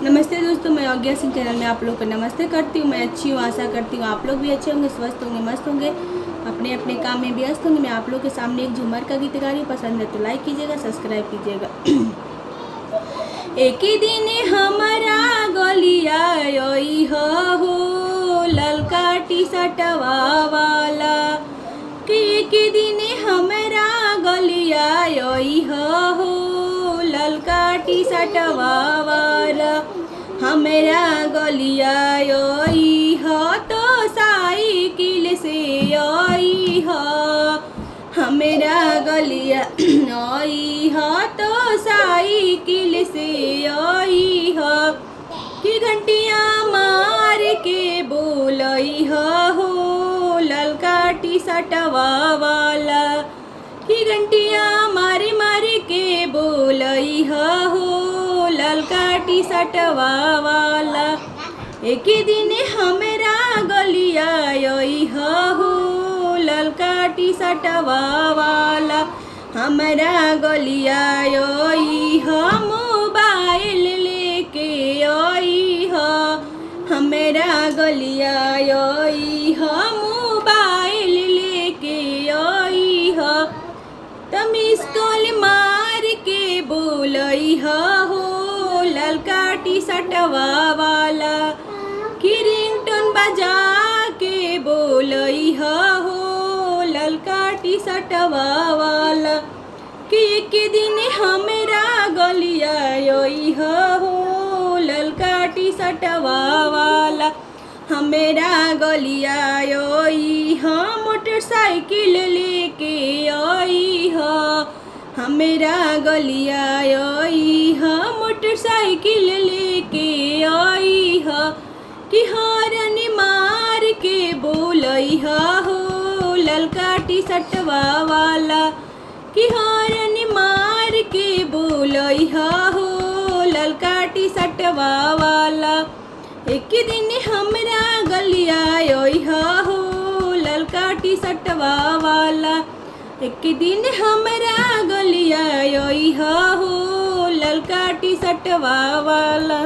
नमस्ते दोस्तों, मैं योग्या सिंह चैनल में आप लोग को नमस्ते करती हूँ। मैं अच्छी हूँ, आशा करती हूँ आप लोग भी अच्छे होंगे, स्वस्थ होंगे, मस्त होंगे, अपने अपने काम में व्यस्त होंगे। मैं आप लोग के सामने एक झूमर का गीत गा रही हूँ। पसंद है तो लाइक कीजिएगा, सब्सक्राइब कीजिएगा। एक ही दिन हमारा गलिया हो ललका टी शर्टवा वाला कि एक ही दिन हमारा गलिया हो ललका टी शर्टवा वाला हमारा गलिया हो तो साइकिल से हो हमारा गलिया हो तो साइकिल से हो कि घंटियाँ मार के बोलई हो ललका टी शर्टवा वाला कि घंटियाँ मारे मारे के बोलई हो ललका टी शर्टवा वाला एक ही दिन हमारा गलिया हो ललका टी शर्टवा वाला हमारा गलिया हो मोबाइल लेके हो हमारा गलिया हो मोबाइल लेके हो तुम स्कूल मार के बोलई हो ललका टी शर्टवा वाला कि रिंगटोन बजा के बोलई हो ललका टी शर्टवा वाला कि एक दिन हमारा गलिया हो ललका टी शर्टवा वाला हमारा गलिया हो मोटरसाइकिल लेके हो हमारा गलिया हो मोटरसाइकिल लेके हो कि हॉर्न मार के बोलई हो ललका टी शर्टवा वाला कि हॉर्न मार के बोलई हो ललका टी शर्टवा वाला एक दिन हमरा गलिया हो ललका टी शर्टवा वाला एक दिन हमरा गलिया हो ललका टी शर्टवा वाला।